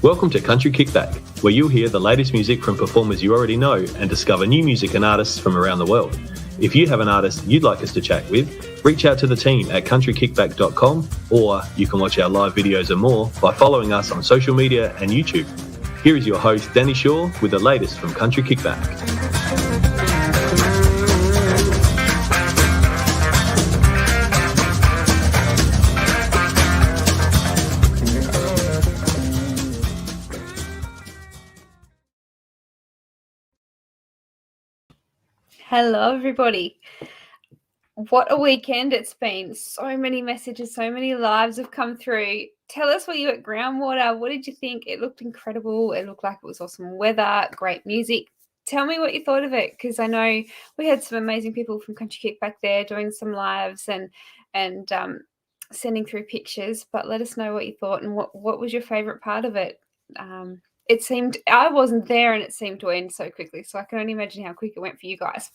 Welcome to Country Kickback, where you'll hear the latest music from performers you already know and discover new music and artists from around the world. If you have an artist you'd like us to chat with, reach out to the team at countrykickback.com, or you can watch our live videos and more by following us on social media and YouTube. Here is your host, Danny Shaw, with the latest from Country Kickback. Hello, everybody. What a weekend it's been. So many messages, so many lives have come through. Tell us, were you at Groundwater? What did you think? It looked incredible. It looked like it was awesome weather, great music. Tell me what you thought of it, because I know we had some amazing people from Country Kickback there doing some lives and sending through pictures. But let us know what you thought and what was your favourite part of it. It seemed, I wasn't there and it seemed to end so quickly, so I can only imagine how quick it went for you guys.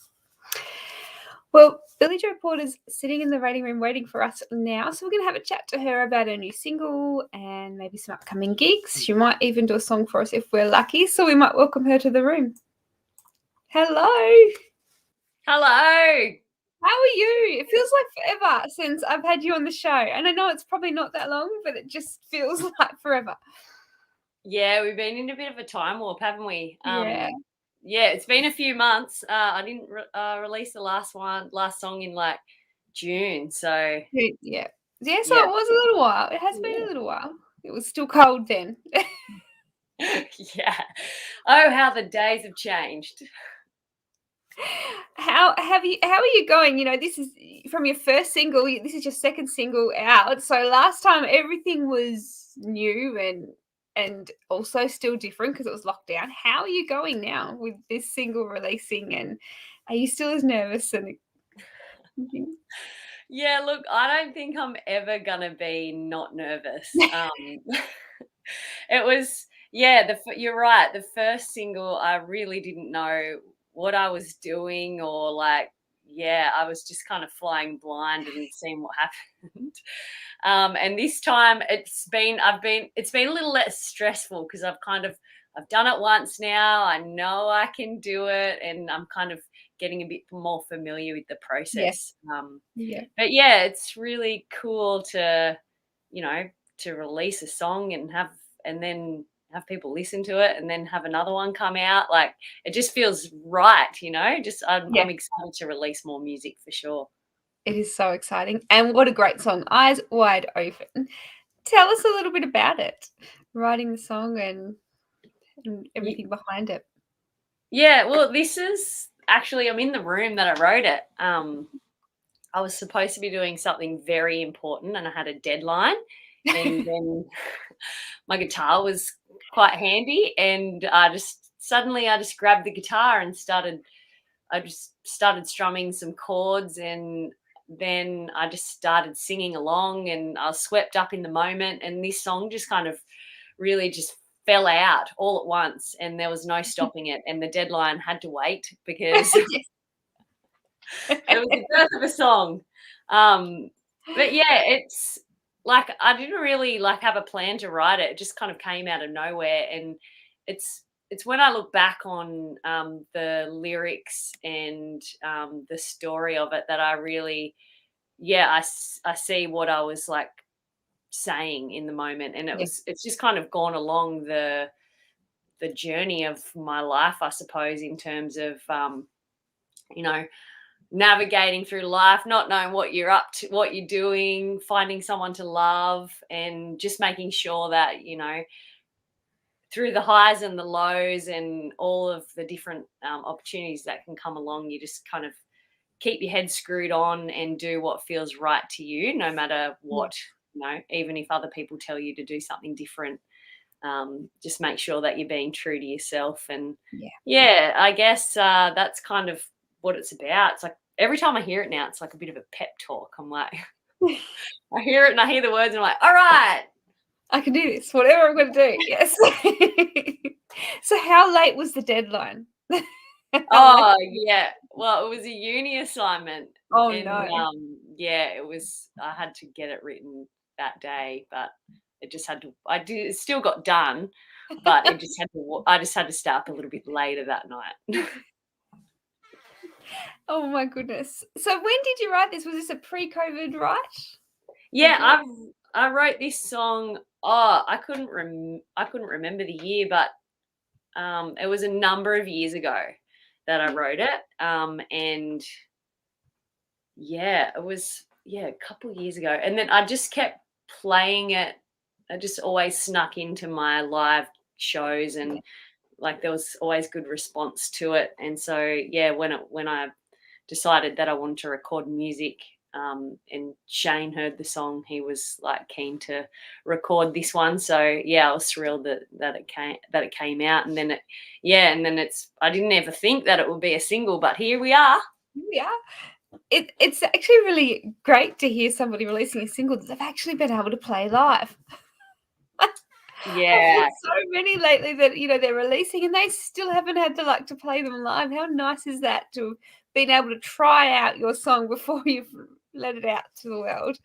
Well, Billie-Jo Porter's sitting in the waiting room waiting for us now, so we're going to have a chat to her about her new single and maybe some upcoming gigs. She might even do a song for us if we're lucky, so we might welcome her to the room. Hello. Hello. How are you? It feels like forever since I've had you on the show, and I know it's probably not that long, but it just feels like forever. Yeah, we've been in a bit of a time warp, haven't we? Yeah, it's been a few months. I didn't release the last song in like June, so yeah. So it was a little while. It has been a little while. It was still cold then. yeah. Oh, how the days have changed. How are you going? You know, this is from your first single. This is your second single out. So last time everything was new and also still different because it was locked down. How are you going now with this single releasing? And are you still as nervous? And Yeah, look, I don't think I'm ever gonna be not nervous. It was, you're right. The first single, I really didn't know what I was doing, or like, I was just kind of flying blind and seeing what happened. And this time, it's been a little less stressful because I've done it once now. I know I can do it, and I'm kind of getting a bit more familiar with the process. But yeah, it's really cool to, to release a song and then have people listen to it and then have another one come out. Like, it just feels right, I'm excited to release more music for sure. It is so exciting. And what a great song, Eyes Wide Open. Tell us a little bit about it, writing the song and everything behind it. Yeah, well, this is actually, I'm in the room that I wrote it. I was supposed to be doing something very important and I had a deadline, and then my guitar was quite handy, and I just grabbed the guitar and started strumming some chords, and then I just started singing along, and I was swept up in the moment, and this song just kind of really just fell out all at once, and there was no stopping it, and the deadline had to wait because it was the birth of a song. But yeah, it's like I didn't really have a plan to write it. It just kind of came out of nowhere, and it's when I look back on the lyrics and the story of it that I really, I see what I was like saying in the moment, and it's just kind of gone along the journey of my life, I suppose, in terms of navigating through life, not knowing what you're up to, what you're doing, finding someone to love, and just making sure that, through the highs and the lows and all of the different opportunities that can come along, you just kind of keep your head screwed on and do what feels right to you, no matter what, even if other people tell you to do something different. Just make sure that you're being true to yourself. And I guess that's kind of what it's about. It's like every time I hear it now, it's like a bit of a pep talk. I'm like, I hear it and I hear the words and I'm like, all right, I can do this, whatever I'm going to do. Yes. So how late was the deadline? Oh, yeah. Well, it was a uni assignment. Oh, and, no. It was, I had to get it written that day, but it just had to, it still got done. but I just had to stay up a little bit later that night. Oh my goodness. So when did you write this? Was this a pre-COVID write? Yeah, I wrote this song. Oh, I couldn't remember the year, but it was a number of years ago that I wrote it. And yeah, it was a couple of years ago. And then I just kept playing it. I just always snuck into my live shows, and like there was always good response to it. And so yeah, when I decided that I wanted to record music, and Shane heard the song, he was like keen to record this one. So yeah, I was thrilled that it came out. And then I didn't ever think that it would be a single, but here we are. Yeah. It's actually really great to hear somebody releasing a single that they've actually been able to play live. Yeah. I've heard so many lately that, they're releasing and they still haven't had the luck to play them live. How nice is that, to have been able to try out your song before you've let it out to the world?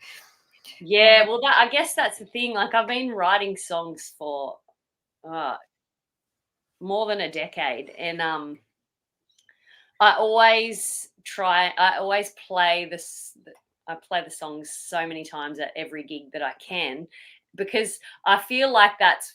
Yeah, well, I guess that's the thing. Like, I've been writing songs for more than a decade, and I always play this. I play the songs so many times at every gig that I can, because I feel like that's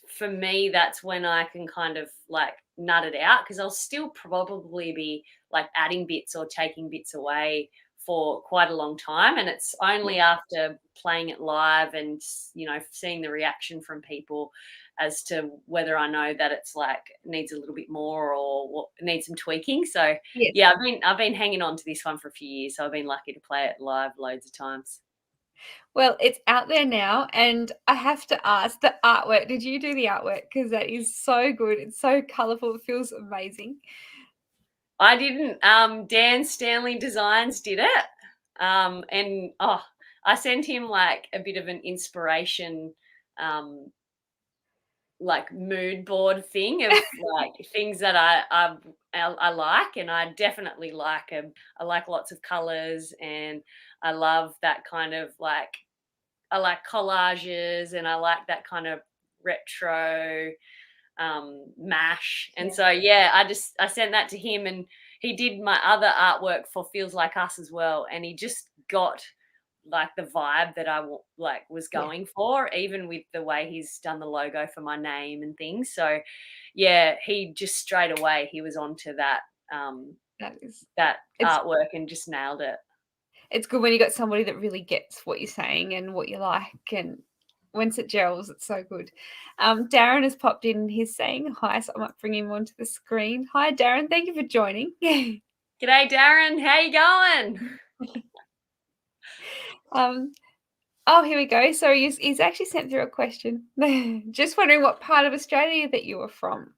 when I can kind of like nut it out, because I'll still probably be like adding bits or taking bits away for quite a long time, and it's only after playing it live and seeing the reaction from people as to whether I know that it's like needs a little bit more or what needs some tweaking. So Yes. yeah, I've been hanging on to this one for a few years, so I've been lucky to play it live loads of times. Well, it's out there now, and I have to ask, the artwork. Did you do the artwork? Because that is so good. It's so colourful. It feels amazing. I didn't. Dan Stanley Designs did it, and I sent him like a bit of an inspiration, like mood board thing of like things that I like, and I definitely like I like lots of colors, and I love that kind of like, I like collages, and I like that kind of retro mash. And so yeah, I sent that to him, and he did my other artwork for Feels Like Us as well, and he just got like the vibe that I was going for, even with the way he's done the logo for my name and things. So yeah, he just straight away, he was onto that that artwork and just nailed it. It's good when you got somebody that really gets what you're saying and what you like, and once it gels, it's so good. Darren has popped in and he's saying hi, so I might bring him onto the screen. Hi, Darren. Thank you for joining. G'day, Darren. How you going? Oh, here we go. So he's actually sent through a question. Just wondering what part of Australia that you were from.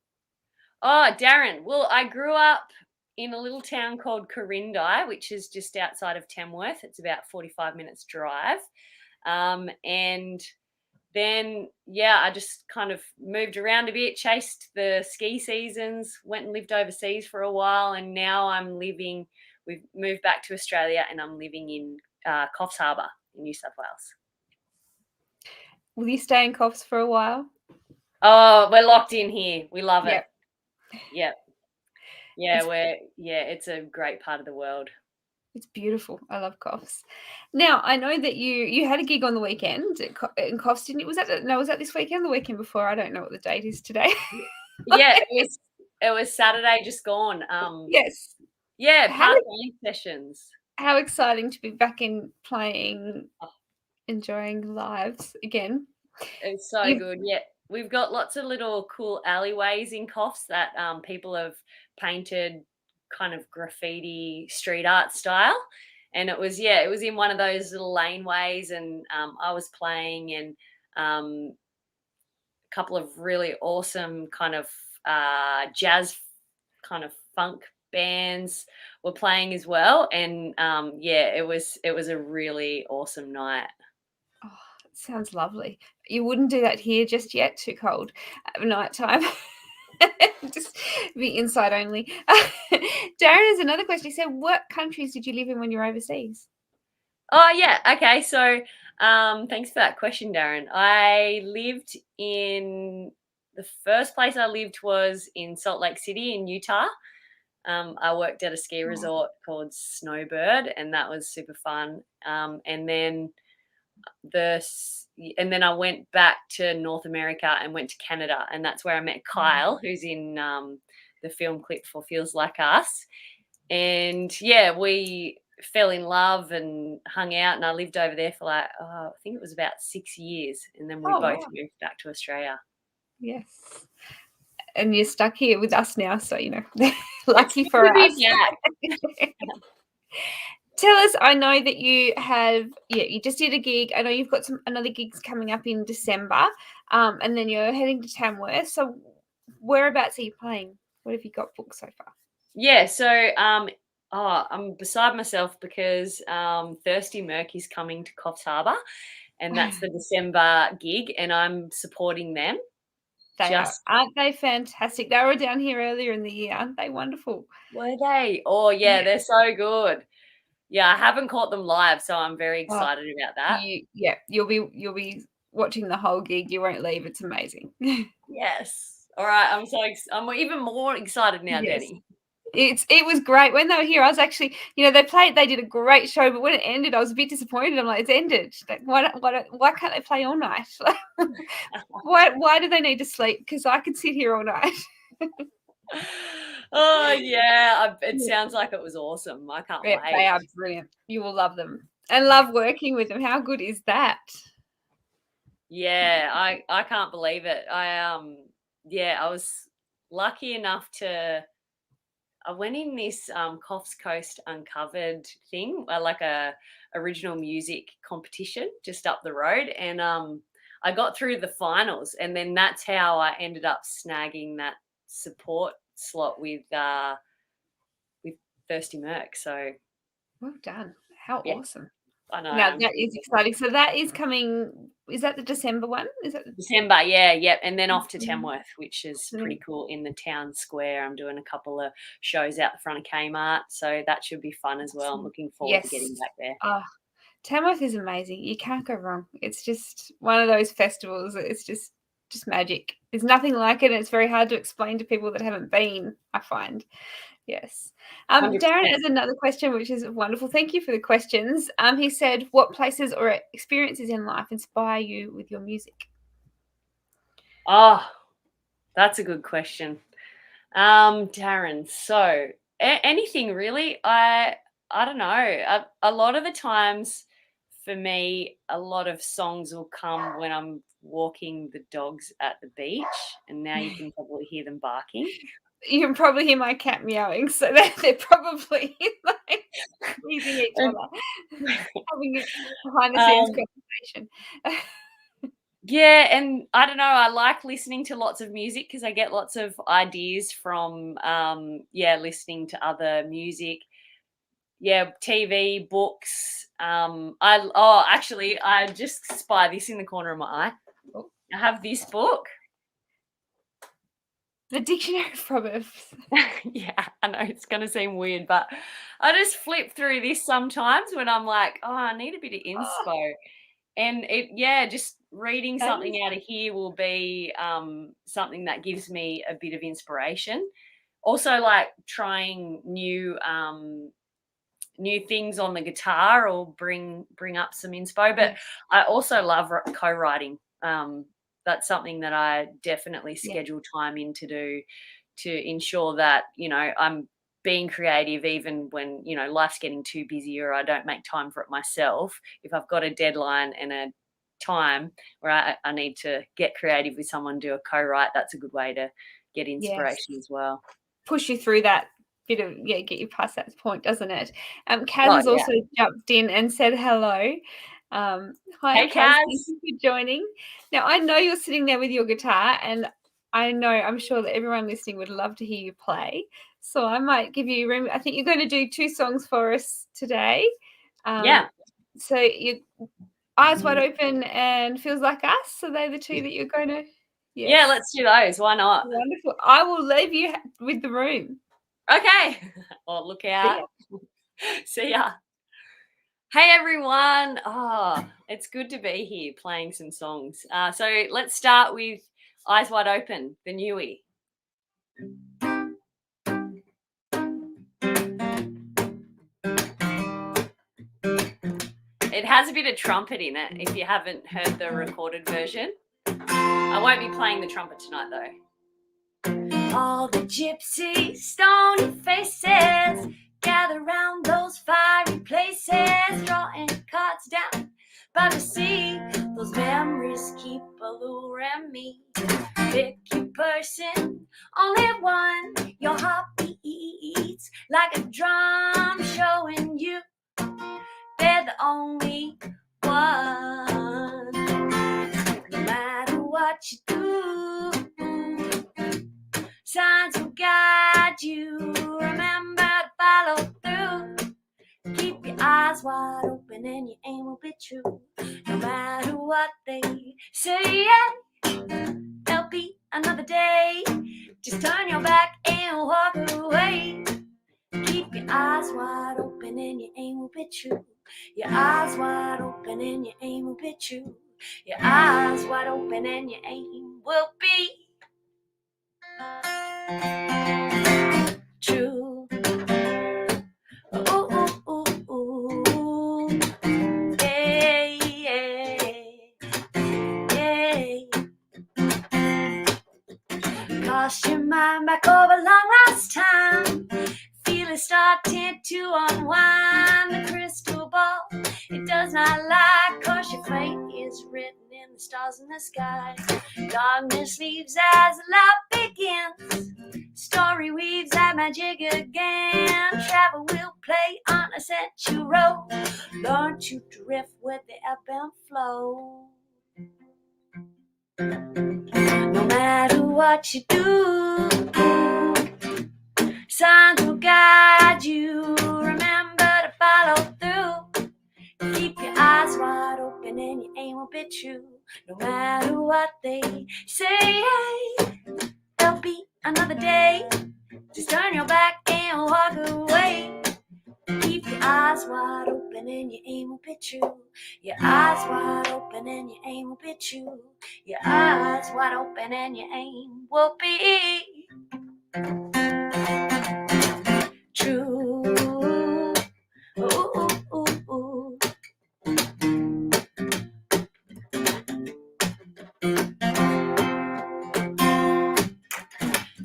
Oh, Darren. Well, I grew up in a little town called Corindai, which is just outside of Tamworth. It's about 45 minutes drive. And then, yeah, I just kind of moved around a bit, chased the ski seasons, went and lived overseas for a while, and now we've moved back to Australia, and I'm living in Coffs Harbour in New South Wales. Will you stay in Coffs for a while? Oh, we're locked in here. We love it. Yep. Yeah, it's a great part of the world. It's beautiful. I love Coffs. Now, I know that you had a gig on the weekend in Coffs, didn't you? Was that this weekend? The weekend before? I don't know what the date is today. Yeah, it was Saturday just gone. Yes. Yeah, park sessions. How exciting to be back in playing, enjoying lives again. It's so good. Yeah, we've got lots of little cool alleyways in Coffs that people have painted kind of graffiti street art style, and it was in one of those little laneways, and I was playing, and a couple of really awesome kind of jazz kind of funk bands were playing as well, and it was a really awesome night. Oh, it sounds lovely. You wouldn't do that here just yet, too cold at night time. Just be inside only. Darren has another question. He said, what countries did you live in when you were overseas? Oh, yeah. Okay. So thanks for that question, Darren. I lived in the first place I lived was in Salt Lake City in Utah. I worked at a ski resort called Snowbird, and that was super fun. And then I went back to North America and went to Canada, and that's where I met Kyle, who's in the film clip for Feels Like Us. And yeah, we fell in love and hung out, and I lived over there for like I think it was about 6 years, and then we both moved back to Australia. Yes. And you're stuck here with us now, so lucky for us. Tell us, I know that you just did a gig. I know you've got another gigs coming up in December, and then you're heading to Tamworth. So whereabouts are you playing? What have you got booked so far? Yeah, so I'm beside myself because Thirsty Merc is coming to Coffs Harbour, and that's the December gig, and I'm supporting them. Aren't they fantastic? They were down here earlier in the year. Aren't they wonderful? Were they? Oh yeah, they're so good. Yeah, I haven't caught them live, so I'm very excited about that. You'll be watching the whole gig. You won't leave. It's amazing. Yes. All right. I'm even more excited now, Denny. It was great when they were here. I was actually, they did a great show, but when it ended, I was a bit disappointed. I'm like, it's ended. Like, why can't they play all night? Why do they need to sleep? Because I could sit here all night. Oh yeah, it sounds like it was awesome. I can't wait. They are brilliant. You will love them and love working with them. How good is that? Yeah, I can't believe it. I was lucky enough I went in this Coffs Coast Uncovered thing, like a original music competition just up the road, and I got through the finals, and then that's how I ended up snagging that support slot with Thirsty Merc. So well done. How awesome. I know. Now that is exciting. So that is coming. Is that the December one? Is that December? Yeah. And then off to Tamworth, which is pretty cool, in the town square. I'm doing a couple of shows out the front of Kmart, so that should be fun as well. I'm looking forward to getting back there. Oh, Tamworth is amazing. You can't go wrong. It's just one of those festivals. It's just magic. There's nothing like it, and it's very hard to explain to people that haven't been, I find. Yes. Darren has another question, which is wonderful. Thank you for the questions. He said, what places or experiences in life inspire you with your music? Oh, that's a good question. Darren, so anything really. I don't know. A lot of the times for me, a lot of songs will come when I'm walking the dogs at the beach, and now you can probably hear them barking. You can probably hear my cat meowing, so they're probably like teasing each other, having a behind-the-scenes conversation. Yeah, and I don't know, I like listening to lots of music because I get lots of ideas from, listening to other music. Yeah, TV, books. Actually, I just spy this in the corner of my eye. I have this book. The Dictionary of Proverbs. Yeah, I know it's going to seem weird, but I just flip through this sometimes when I'm like, I need a bit of inspo. And just reading something out of here will be something that gives me a bit of inspiration. Also, like trying new things on the guitar or bring up some inspo. But I also love co-writing. That's something that I definitely schedule time in to do, to ensure that, I'm being creative even when, life's getting too busy or I don't make time for it myself. If I've got a deadline and a time where I need to get creative with someone, do a co-write, that's a good way to get inspiration as well. Push you through that bit of, get you past that point, doesn't it? Kaz has also jumped in and said hello. Hi, hey, Kaz. Thank you for joining. Now, I know you're sitting there with your guitar, and I'm sure that everyone listening would love to hear you play. So I might give you room. I think you're going to do 2 songs for us today. So you Eyes Wide Open and Feels Like Us. So they're the 2 that you're going to. Yes. Yeah, let's do those. Why not? Wonderful. I will leave you with the room. Okay. Oh, look out. See ya. Hey, everyone. Oh, it's good to be here playing some songs. So let's start with Eyes Wide Open, the newie. It has a bit of trumpet in it if you haven't heard the recorded version. I won't be playing the trumpet tonight though. All the gypsy stony faces gather round those fiery places, drawing cards down by the sea. Those memories keep alluring me. Pick your person, only one. Your heart beats like a drum, showing you they're the only one. No matter what you do, signs will guide you. Remember to follow through. Keep your eyes wide open and your aim will be true. No matter what they say, there'll be another day. Just turn your back and walk away. Keep your eyes wide open and your aim will be true. Your eyes wide open and your aim will be true. Your eyes wide open and your aim will be true. Ooh, ooh, ooh, ooh. Yeah, yeah, yeah. Cast your mind back over long last time. Feel it starting to unwind. The crystal ball, it does not lie, 'cause your fate is written in the stars in the sky. Darkness leaves as the light begins. Story weaves that magic again. Travel will play on a century road. Learn to drift with the ebb and flow. No matter what you do, signs will guide you. Remember to follow through. Keep your eyes wide open and your aim will be true. No matter what they say, there'll be another day. Just turn your back and walk away. Keep your eyes wide open and your aim will be true. Your eyes wide open and your aim will be true. Your eyes wide open and your aim will be true. Ooh, ooh, ooh, ooh.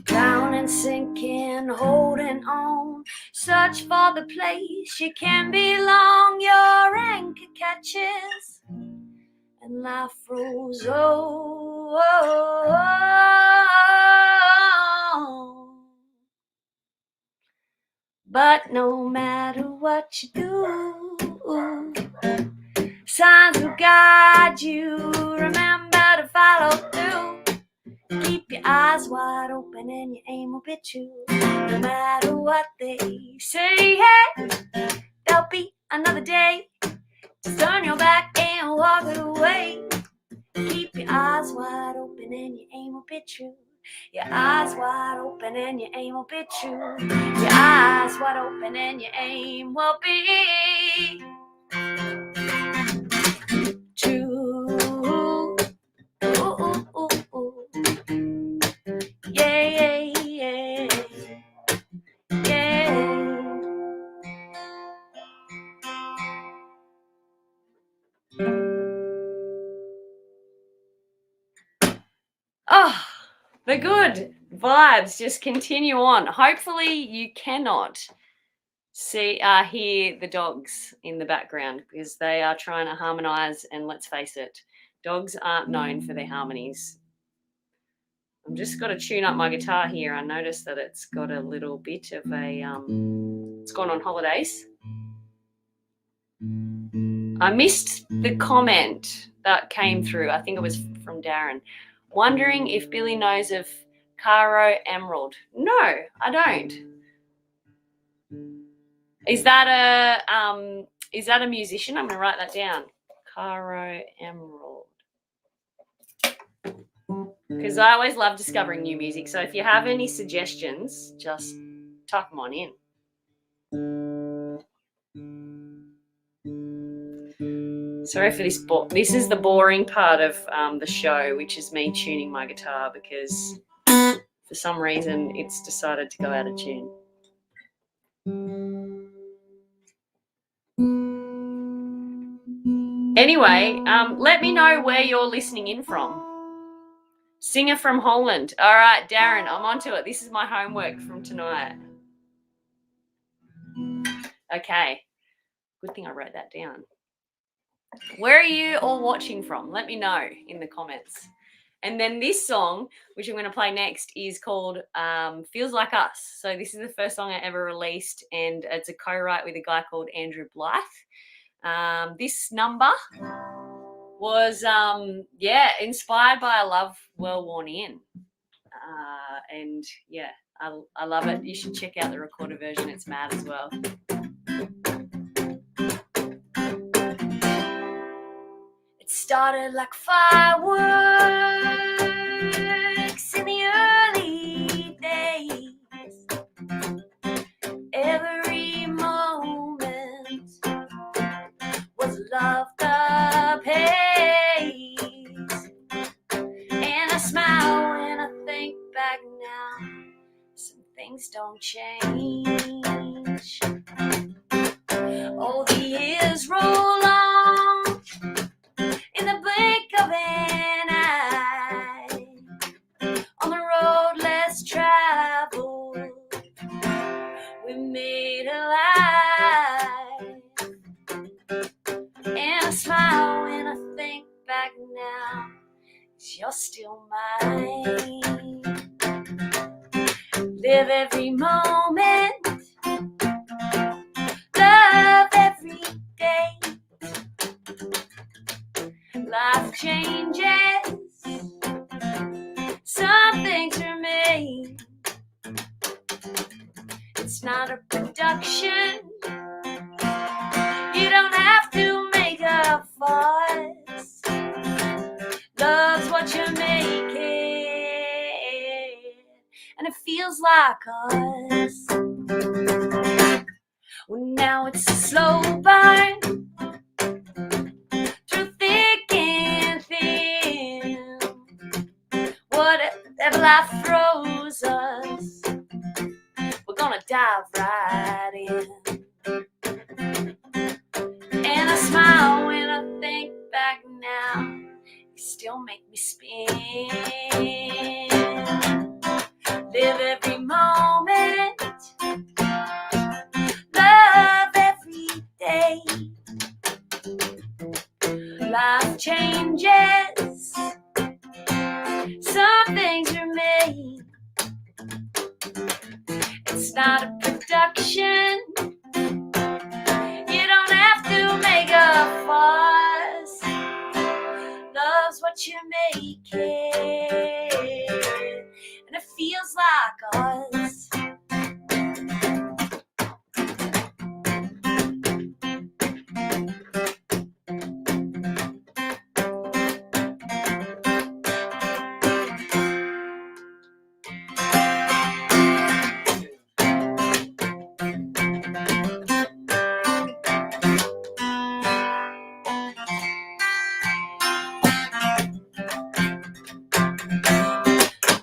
Drowning, sinking, holding on. Search for the place you can belong. Your anchor catches and life rolls on. But no matter what you do, signs will guide you. Remember to follow through. Keep your eyes wide open and your aim will be true. No matter what they say, there'll be another day. Just turn your back and walk away. Keep your eyes wide open and your aim will be true. Your eyes wide open and your aim will be true. Your eyes wide open and your aim will be true. Ooh, ooh, ooh, ooh. Yeah, yeah, yeah, yeah. Oh, the good vibes just continue on. Hopefully you cannot hear the dogs in the background because they are trying to harmonize, and let's face it, dogs aren't known for their harmonies. I'm just got to tune up my guitar here. I noticed that it's got a little bit of a it's gone on holidays. I missed the comment that came through. I think it was from Darren. Wondering if Billy knows of Caro Emerald. No, I don't. Is that a musician? I'm going to write that down. Caro Emerald. Because I always love discovering new music. So if you have any suggestions, just tuck them on in. Sorry for this. This is the boring part of the show, which is me tuning my guitar because for some reason it's decided to go out of tune. Anyway, let me know where you're listening in from. Singer from Holland. All right, Darren, I'm onto it. This is my homework from tonight. Okay. Good thing I wrote that down. Where are you all watching from? Let me know in the comments. And then this song, which I'm going to play next, is called Feels Like Us. So this is the first song I ever released, and it's a co-write with a guy called Andrew Blythe. This number was, inspired by a love well worn in. And, yeah, I love it. You should check out the recorded version. It's mad as well. It started like fireworks in the early days. Every moment was love the pace. And I smile when I think back now. Some things don't change. Oh, the years roll on in the blink of an eye. On the road less traveled, we made a life. And I smile when I think back now, 'cause you're still mine. Live every moment, love every day. Life changes, some things remain. It's not a production, you don't have to make a fuss. Love's what you're making, and it feels like us. Well, now it's a slow burn through thick and thin. Whatever life throws us, we're gonna dive right in. And I smile when I think back now, you still make me spin. Live every moment, love every day. Life changes, some things remain. It's not a production, you don't have to make a fuss. Love's what you're making, and it feels like us.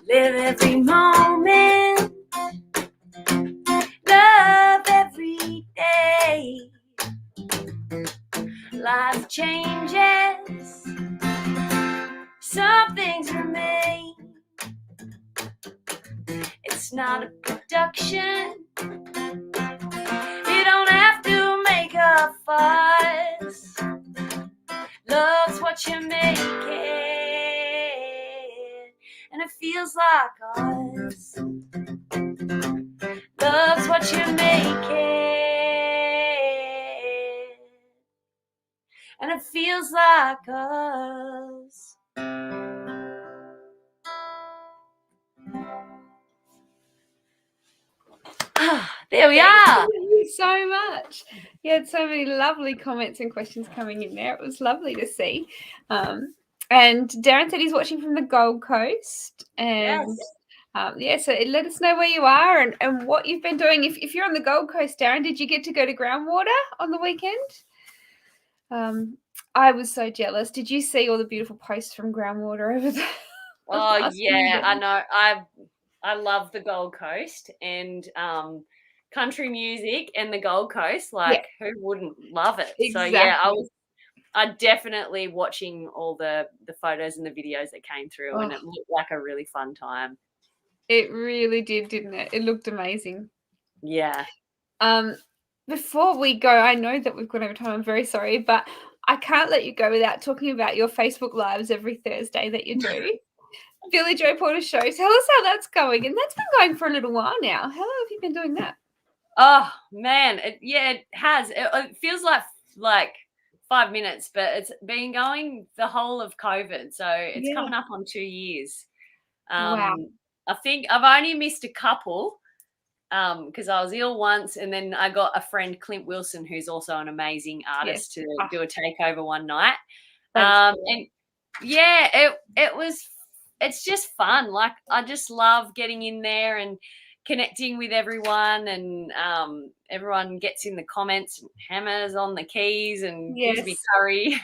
Live every moment, love every day. Life changes, some things remain. It's not a production, you don't have to make a fuss. Love's what you're making, and it feels like us. Love's what you're making, and it feels like us. There we are. Thank you so much. You had so many lovely comments and questions coming in there. It was lovely to see. And Darren said he's watching from the Gold Coast. And so let us know where you are and what you've been doing. If you're on the Gold Coast, Darren, did you get to go to Groundwater on the weekend? I was so jealous. Did you see all the beautiful posts from Groundwater over there? Oh yeah, I know. I love the Gold Coast and country music and the Gold Coast. Yeah, Who wouldn't love it? So yeah, exactly. I definitely watching all the photos and the videos that came through, and Oh, it looked like a really fun time. it really did, didn't it? It looked amazing. Yeah. Um, before we go, I know that we've gone over time. I'm very sorry, but I can't let you go without talking about your Facebook Lives every Thursday that you do. Billie-Jo Porter show. Tell us how that's going. And that's been going for a little while now. How long have you been doing that? Oh man, it has. It feels like 5 minutes, but it's been going the whole of COVID, so it's Yeah. coming up on 2 years. Wow. I think I've only missed a couple because I was ill once, and then I got a friend, Clint Wilson, who's also an amazing Yes. artist, to do a takeover one night. That is cool. And yeah, it's just fun. Like I just love getting in there and connecting with everyone, and everyone gets in the comments and hammers on the keys and gives me Yes. curry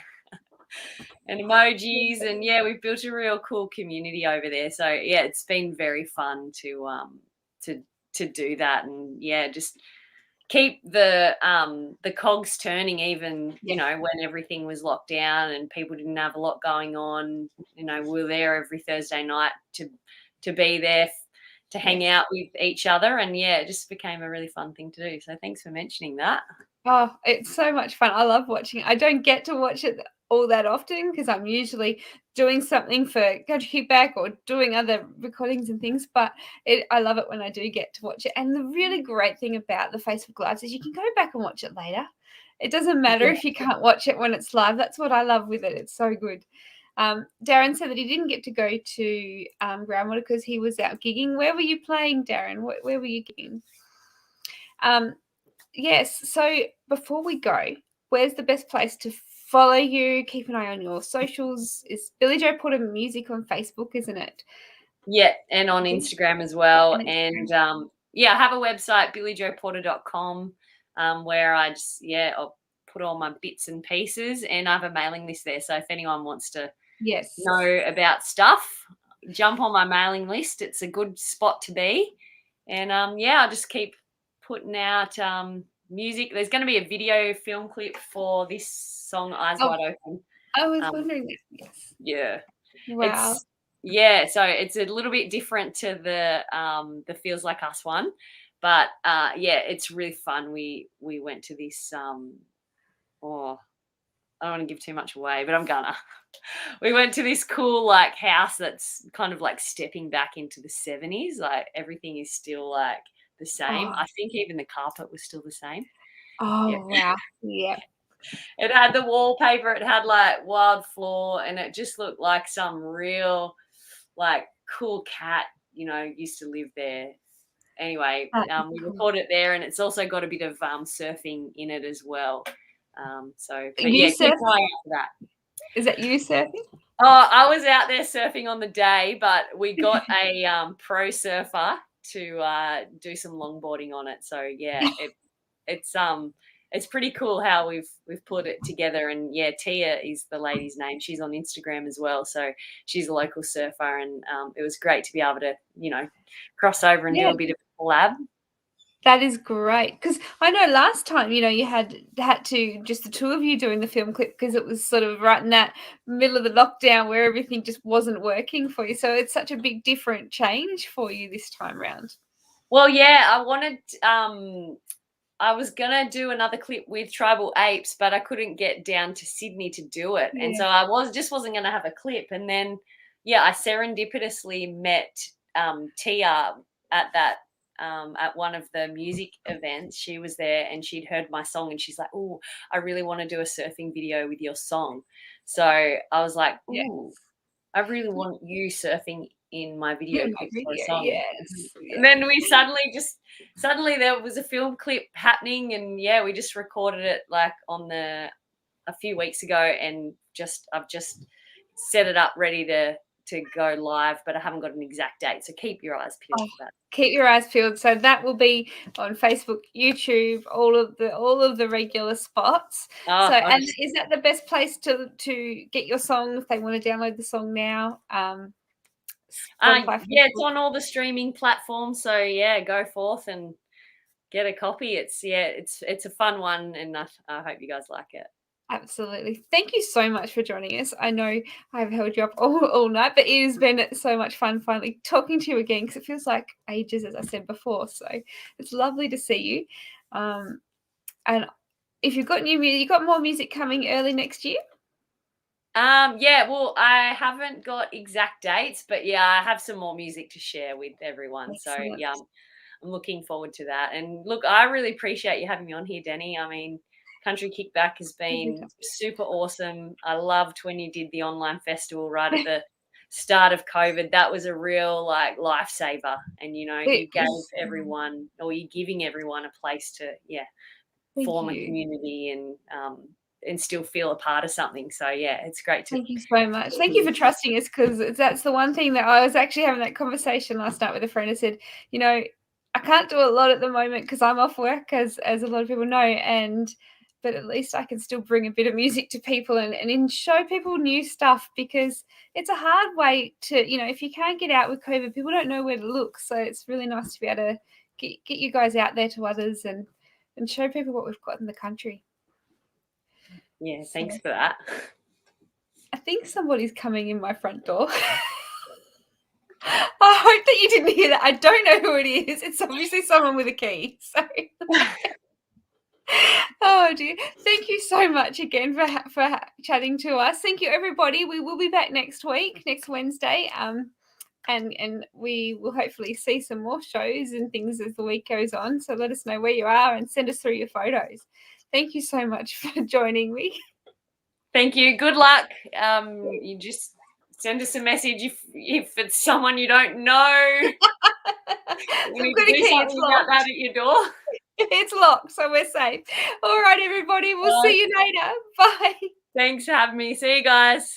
and emojis, and yeah, we've built a real cool community over there. So yeah, it's been very fun to do that, and yeah, just keep the cogs turning, even when everything was locked down and people didn't have a lot going on. We were there every Thursday night to be there to hang out with each other, and yeah, it just became a really fun thing to do. So thanks for mentioning that. Oh, it's so much fun. I love watching it. I don't get to watch it all that often because I'm usually doing something for Country Kickback or doing other recordings and things, but I love it when I do get to watch it. And the really great thing about the Facebook Lives is you can go back and watch it later. It doesn't matter if you can't watch it when it's live. That's what I love with it. It's so good. Darren said that he didn't get to go to Groundwater because he was out gigging. Where were you playing, Darren? Where were you gigging? Yes. So before we go, where's the best place to follow you? Keep an eye on your socials. Is Billie-Jo Porter Music on Facebook, isn't it? Yeah, and on Instagram as well. And And yeah, I have a website, billiejoporter.com, where I'll put all my bits and pieces, and I have a mailing list there. So if anyone wants to Yes. know about stuff, jump on my mailing list. It's a good spot to be. And I'll just keep putting out music. There's going to be a video film clip for this song, Eyes Wide Open. I was wondering that. Yes. Yeah. Wow. So it's a little bit different to the Feels Like Us one. But yeah, it's really fun. We went to this I don't want to give too much away, but I'm gonna. We went to this cool house that's kind of like stepping back into the 70s. Like everything is still like the same. Oh. I think even the carpet was still the same. Oh, Yeah. wow. Yeah. It had the wallpaper, it had like wild floor, and it just looked like some real like cool cat, used to live there. Anyway, we recorded it there, and it's also got a bit of surfing in it as well. But yeah, keep an eye out for that. Is that you surfing? Oh, I was out there surfing on the day, but we got a pro surfer to do some longboarding on it. So yeah, it's pretty cool how we've put it together. And yeah, Tia is the lady's name. She's on Instagram as well, so she's a local surfer, and it was great to be able to cross over and do a bit of a collab. That is great, because I know last time, you had to just the two of you doing the film clip because it was sort of right in that middle of the lockdown where everything just wasn't working for you. So it's such a big different change for you this time round. Well, yeah, I was gonna do another clip with Tribal Apes, but I couldn't get down to Sydney to do it, and so I wasn't gonna have a clip. And then, I serendipitously met Tia at that. At one of the music events. She was there and she'd heard my song, and she's like, "Oh, I really want to do a surfing video with your song." So I was like, "Ooh, I really want you surfing in my video clip for a song." Yes. And then we suddenly there was a film clip happening, and we just recorded it like a few weeks ago, and I've just set it up ready to go live, but I haven't got an exact date. So keep your eyes peeled for that. Keep your eyes peeled. So that will be on Facebook, YouTube, all of the regular spots. Oh, so, and is that the best place to get your song if they want to download the song now? Yeah, it's on all the streaming platforms. So yeah, go forth and get a copy. It's a fun one, and I hope you guys like it. Absolutely. Thank you so much for joining us. I know I've held you up all night, but it has been so much fun finally talking to you again, because it feels like ages, as I said before. So it's lovely to see you. And if you've got new music, you've got more music coming early next year? Yeah, well, I haven't got exact dates, but yeah, I have some more music to share with everyone. Excellent. So yeah, I'm looking forward to that. And look, I really appreciate you having me on here, Denny. I mean, Country Kickback has been super awesome. I loved when you did the online festival right at the start of COVID. That was a real lifesaver. And you gave everyone, or you're giving everyone, a place to form a community and still feel a part of something. So yeah, it's great to. Thank you so much. Thank you for trusting us, because that's the one thing that I was actually having that conversation last night with a friend. I said, I can't do a lot at the moment because I'm off work, as a lot of people know, but at least I can still bring a bit of music to people and show people new stuff, because it's a hard way to, if you can't get out with COVID, people don't know where to look. So it's really nice to be able to get you guys out there to others and show people what we've got in the country. Yeah, thanks for that. I think somebody's coming in my front door. I hope that you didn't hear that. I don't know who it is. It's obviously someone with a key. So. Oh dear. Thank you so much again for chatting to us. Thank you, everybody. We will be back next week, next Wednesday. And we will hopefully see some more shows and things as the week goes on. So let us know where you are and send us through your photos. Thank you so much for joining me. Thank you. Good luck. You just send us a message if it's someone you don't know. We need to do something about that at your door. It's locked, so we're safe. All right, everybody. We'll see you later. Bye. Thanks for having me. See you guys.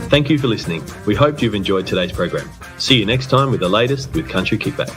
Thank you for listening. We hope you've enjoyed today's program. See you next time with the latest with Country Kickback.